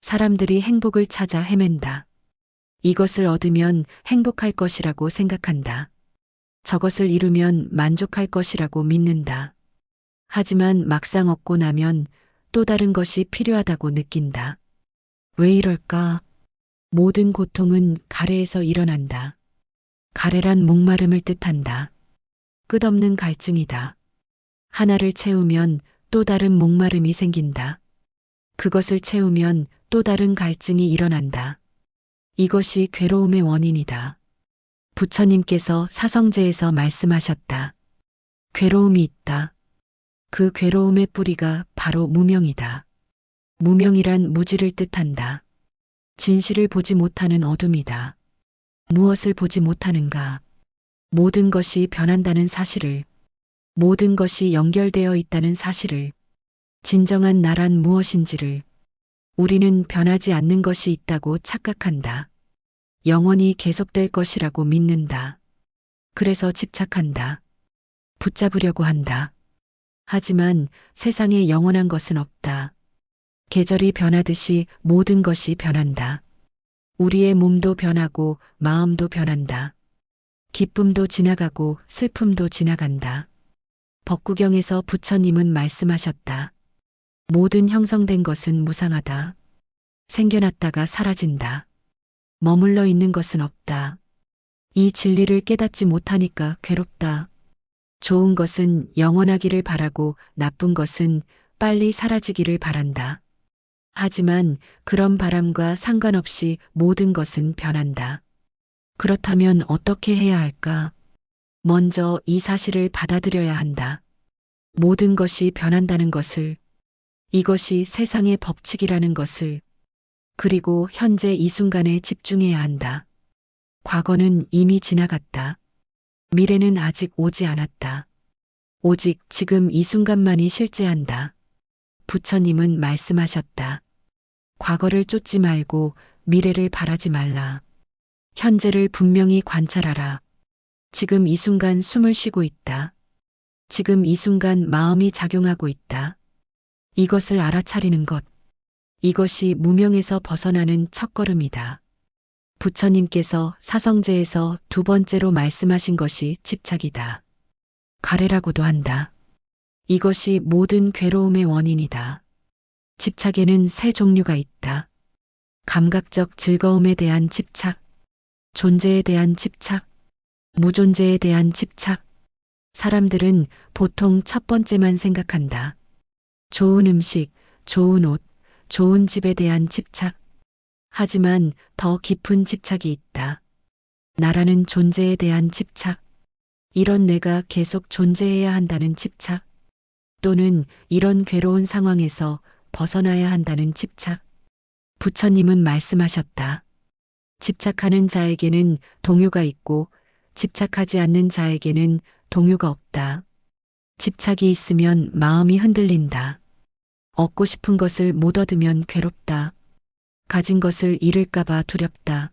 사람들이 행복을 찾아 헤맨다. 이것을 얻으면 행복할 것이라고 생각한다. 저것을 이루면 만족할 것이라고 믿는다. 하지만 막상 얻고 나면 또 다른 것이 필요하다고 느낀다. 왜 이럴까? 모든 고통은 가래에서 일어난다. 가래란 목마름을 뜻한다. 끝없는 갈증이다. 하나를 채우면 또 다른 목마름이 생긴다. 그것을 채우면 또 다른 갈증이 일어난다. 이것이 괴로움의 원인이다. 부처님께서 사성제에서 말씀하셨다. 괴로움이 있다. 그 괴로움의 뿌리가 바로 무명이다. 무명이란 무지를 뜻한다. 진실을 보지 못하는 어둠이다. 무엇을 보지 못하는가? 모든 것이 변한다는 사실을, 모든 것이 연결되어 있다는 사실을, 진정한 나란 무엇인지를, 우리는 변하지 않는 것이 있다고 착각한다. 영원히 계속될 것이라고 믿는다. 그래서 집착한다. 붙잡으려고 한다. 하지만 세상에 영원한 것은 없다. 계절이 변하듯이 모든 것이 변한다. 우리의 몸도 변하고 마음도 변한다. 기쁨도 지나가고 슬픔도 지나간다. 법구경에서 부처님은 말씀하셨다. 모든 형성된 것은 무상하다. 생겨났다가 사라진다. 머물러 있는 것은 없다. 이 진리를 깨닫지 못하니까 괴롭다. 좋은 것은 영원하기를 바라고 나쁜 것은 빨리 사라지기를 바란다. 하지만 그런 바람과 상관없이 모든 것은 변한다. 그렇다면 어떻게 해야 할까? 먼저 이 사실을 받아들여야 한다. 모든 것이 변한다는 것을, 이것이 세상의 법칙이라는 것을, 그리고 현재 이 순간에 집중해야 한다. 과거는 이미 지나갔다. 미래는 아직 오지 않았다. 오직 지금 이 순간만이 실재한다. 부처님은 말씀하셨다. 과거를 쫓지 말고 미래를 바라지 말라. 현재를 분명히 관찰하라. 지금 이 순간 숨을 쉬고 있다. 지금 이 순간 마음이 작용하고 있다. 이것을 알아차리는 것. 이것이 무명에서 벗어나는 첫걸음이다. 부처님께서 사성제에서 두 번째로 말씀하신 것이 집착이다. 가래라고도 한다. 이것이 모든 괴로움의 원인이다. 집착에는 세 종류가 있다. 감각적 즐거움에 대한 집착, 존재에 대한 집착, 무존재에 대한 집착. 사람들은 보통 첫 번째만 생각한다. 좋은 음식, 좋은 옷, 좋은 집에 대한 집착. 하지만 더 깊은 집착이 있다. 나라는 존재에 대한 집착. 이런 내가 계속 존재해야 한다는 집착. 또는 이런 괴로운 상황에서 벗어나야 한다는 집착. 부처님은 말씀하셨다. 집착하는 자에게는 동요가 있고 집착하지 않는 자에게는 동요가 없다. 집착이 있으면 마음이 흔들린다. 얻고 싶은 것을 못 얻으면 괴롭다. 가진 것을 잃을까봐 두렵다.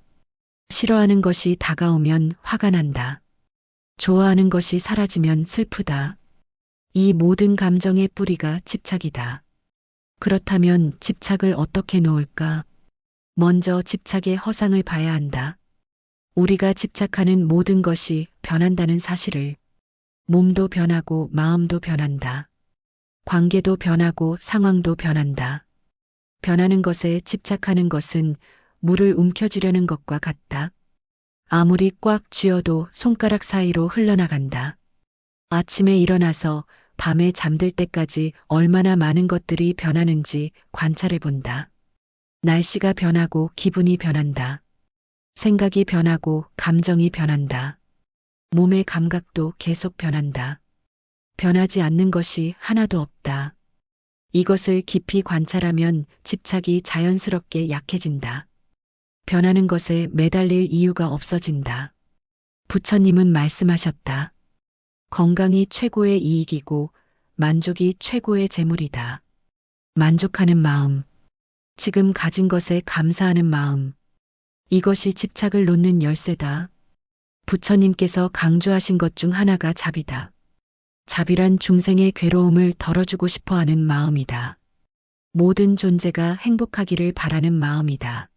싫어하는 것이 다가오면 화가 난다. 좋아하는 것이 사라지면 슬프다. 이 모든 감정의 뿌리가 집착이다. 그렇다면 집착을 어떻게 놓을까? 먼저 집착의 허상을 봐야 한다. 우리가 집착하는 모든 것이 변한다는 사실을. 몸도 변하고 마음도 변한다. 관계도 변하고 상황도 변한다. 변하는 것에 집착하는 것은 물을 움켜쥐려는 것과 같다. 아무리 꽉 쥐어도 손가락 사이로 흘러나간다. 아침에 일어나서 밤에 잠들 때까지 얼마나 많은 것들이 변하는지 관찰해 본다. 날씨가 변하고 기분이 변한다. 생각이 변하고 감정이 변한다. 몸의 감각도 계속 변한다. 변하지 않는 것이 하나도 없다. 이것을 깊이 관찰하면 집착이 자연스럽게 약해진다. 변하는 것에 매달릴 이유가 없어진다. 부처님은 말씀하셨다. 건강이 최고의 이익이고 만족이 최고의 재물이다. 만족하는 마음, 지금 가진 것에 감사하는 마음, 이것이 집착을 놓는 열쇠다. 부처님께서 강조하신 것 중 하나가 자비다. 자비란 중생의 괴로움을 덜어주고 싶어 하는 마음이다. 모든 존재가 행복하기를 바라는 마음이다.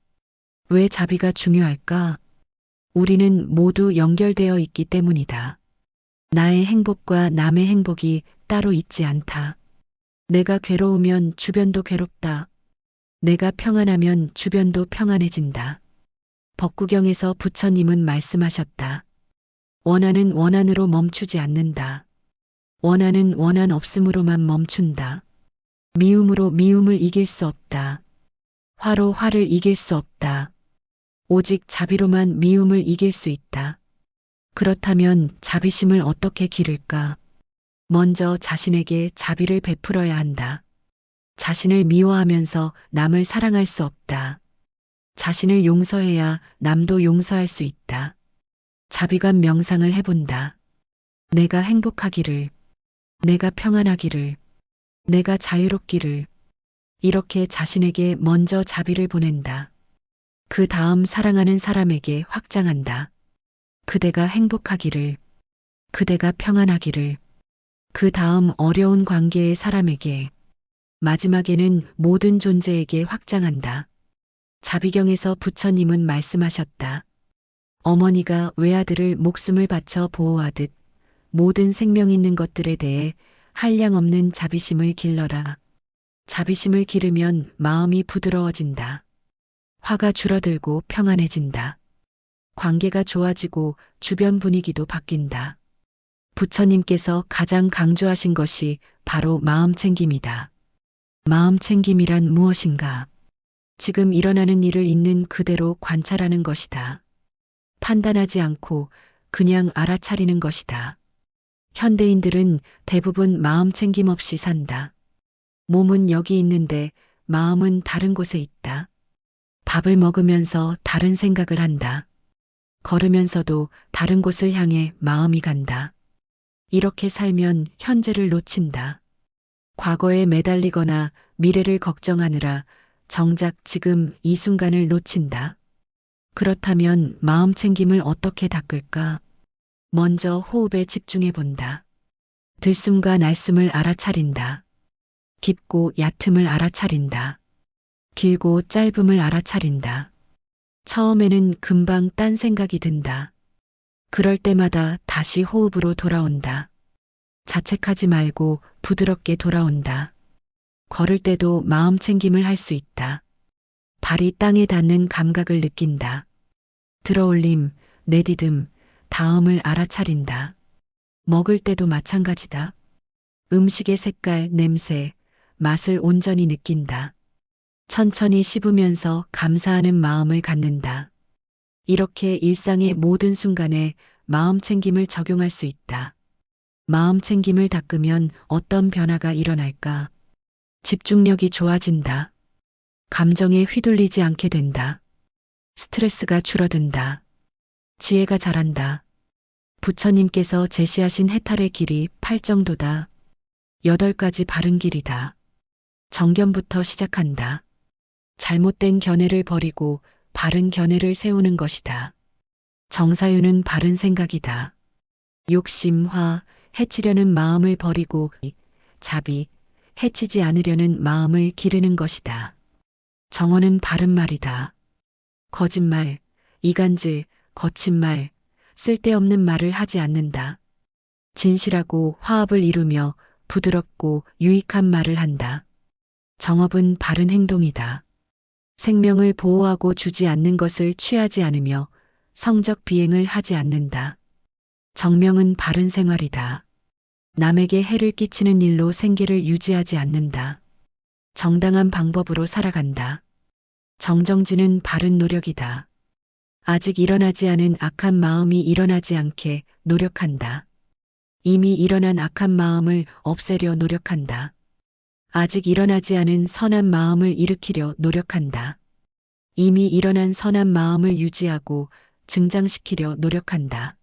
왜 자비가 중요할까? 우리는 모두 연결되어 있기 때문이다. 나의 행복과 남의 행복이 따로 있지 않다. 내가 괴로우면 주변도 괴롭다. 내가 평안하면 주변도 평안해진다. 법구경에서 부처님은 말씀하셨다. 원한은 원한으로 멈추지 않는다. 원한은 원한 없음으로만 멈춘다. 미움으로 미움을 이길 수 없다. 화로 화를 이길 수 없다. 오직 자비로만 미움을 이길 수 있다. 그렇다면 자비심을 어떻게 기를까? 먼저 자신에게 자비를 베풀어야 한다. 자신을 미워하면서 남을 사랑할 수 없다. 자신을 용서해야 남도 용서할 수 있다. 자비감 명상을 해본다. 내가 행복하기를, 내가 평안하기를, 내가 자유롭기를, 이렇게 자신에게 먼저 자비를 보낸다. 그 다음 사랑하는 사람에게 확장한다. 그대가 행복하기를, 그대가 평안하기를, 그 다음 어려운 관계의 사람에게, 마지막에는 모든 존재에게 확장한다. 자비경에서 부처님은 말씀하셨다. 어머니가 외아들을 목숨을 바쳐 보호하듯 모든 생명 있는 것들에 대해 한량없는 자비심을 길러라. 자비심을 기르면 마음이 부드러워진다. 화가 줄어들고 평안해진다. 관계가 좋아지고 주변 분위기도 바뀐다. 부처님께서 가장 강조하신 것이 바로 마음챙김이다. 마음챙김이란 무엇인가? 지금 일어나는 일을 있는 그대로 관찰하는 것이다. 판단하지 않고 그냥 알아차리는 것이다. 현대인들은 대부분 마음챙김 없이 산다. 몸은 여기 있는데 마음은 다른 곳에 있다. 밥을 먹으면서 다른 생각을 한다. 걸으면서도 다른 곳을 향해 마음이 간다. 이렇게 살면 현재를 놓친다. 과거에 매달리거나 미래를 걱정하느라 정작 지금 이 순간을 놓친다. 그렇다면 마음챙김을 어떻게 닦을까? 먼저 호흡에 집중해 본다. 들숨과 날숨을 알아차린다. 깊고 얕음을 알아차린다. 길고 짧음을 알아차린다. 처음에는 금방 딴 생각이 든다. 그럴 때마다 다시 호흡으로 돌아온다. 자책하지 말고 부드럽게 돌아온다. 걸을 때도 마음챙김을 할 수 있다. 발이 땅에 닿는 감각을 느낀다. 들어올림, 내디듬, 다음을 알아차린다. 먹을 때도 마찬가지다. 음식의 색깔, 냄새, 맛을 온전히 느낀다. 천천히 씹으면서 감사하는 마음을 갖는다. 이렇게 일상의 모든 순간에 마음챙김을 적용할 수 있다. 마음챙김을 닦으면 어떤 변화가 일어날까? 집중력이 좋아진다. 감정에 휘둘리지 않게 된다. 스트레스가 줄어든다. 지혜가 자란다. 부처님께서 제시하신 해탈의 길이 8정도다. 8가지 바른 길이다. 정견부터 시작한다. 잘못된 견해를 버리고 바른 견해를 세우는 것이다. 정사유는 바른 생각이다. 욕심, 화, 해치려는 마음을 버리고 자비, 해치지 않으려는 마음을 기르는 것이다. 정언은 바른 말이다. 거짓말, 이간질, 거친 말, 쓸데없는 말을 하지 않는다. 진실하고 화합을 이루며 부드럽고 유익한 말을 한다. 정업은 바른 행동이다. 생명을 보호하고 주지 않는 것을 취하지 않으며 성적 비행을 하지 않는다. 정명은 바른 생활이다. 남에게 해를 끼치는 일로 생계를 유지하지 않는다. 정당한 방법으로 살아간다. 정정지는 바른 노력이다. 아직 일어나지 않은 악한 마음이 일어나지 않게 노력한다. 이미 일어난 악한 마음을 없애려 노력한다. 아직 일어나지 않은 선한 마음을 일으키려 노력한다. 이미 일어난 선한 마음을 유지하고 증장시키려 노력한다.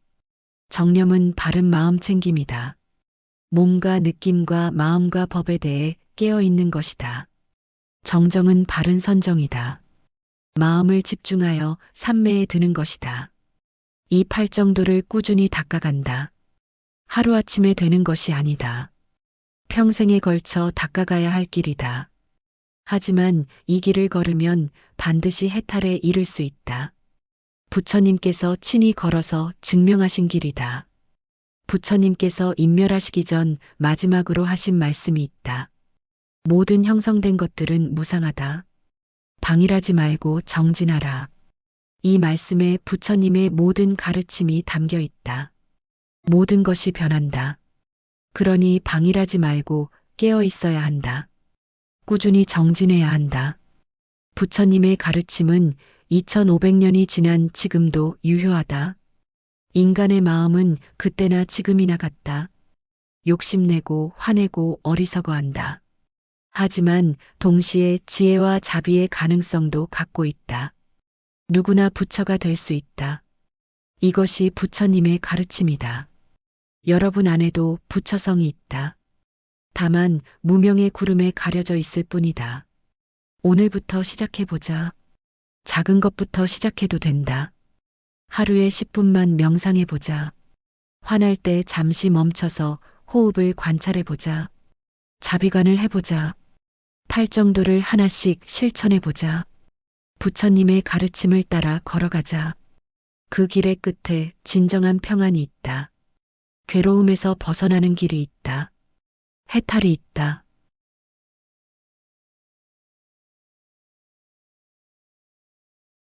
정념은 바른 마음 챙김이다. 몸과 느낌과 마음과 법에 대해 깨어 있는 것이다. 정정은 바른 선정이다. 마음을 집중하여 삼매에 드는 것이다. 이 8정도를 꾸준히 닦아간다. 하루아침에 되는 것이 아니다. 평생에 걸쳐 닦아가야 할 길이다. 하지만 이 길을 걸으면 반드시 해탈에 이를 수 있다. 부처님께서 친히 걸어서 증명하신 길이다. 부처님께서 인멸하시기 전 마지막으로 하신 말씀이 있다. 모든 형성된 것들은 무상하다. 방일하지 말고 정진하라. 이 말씀에 부처님의 모든 가르침이 담겨 있다. 모든 것이 변한다. 그러니 방일하지 말고 깨어 있어야 한다. 꾸준히 정진해야 한다. 부처님의 가르침은 2500년이 지난 지금도 유효하다. 인간의 마음은 그때나 지금이나 같다. 욕심내고 화내고 어리석어한다. 하지만 동시에 지혜와 자비의 가능성도 갖고 있다. 누구나 부처가 될 수 있다. 이것이 부처님의 가르침이다. 여러분 안에도 부처성이 있다. 다만 무명의 구름에 가려져 있을 뿐이다. 오늘부터 시작해보자. 작은 것부터 시작해도 된다. 하루에 10분만 명상해보자. 화날 때 잠시 멈춰서 호흡을 관찰해보자. 자비관을 해보자. 팔정도를 하나씩 실천해보자. 부처님의 가르침을 따라 걸어가자. 그 길의 끝에 진정한 평안이 있다. 괴로움에서 벗어나는 길이 있다. 해탈이 있다.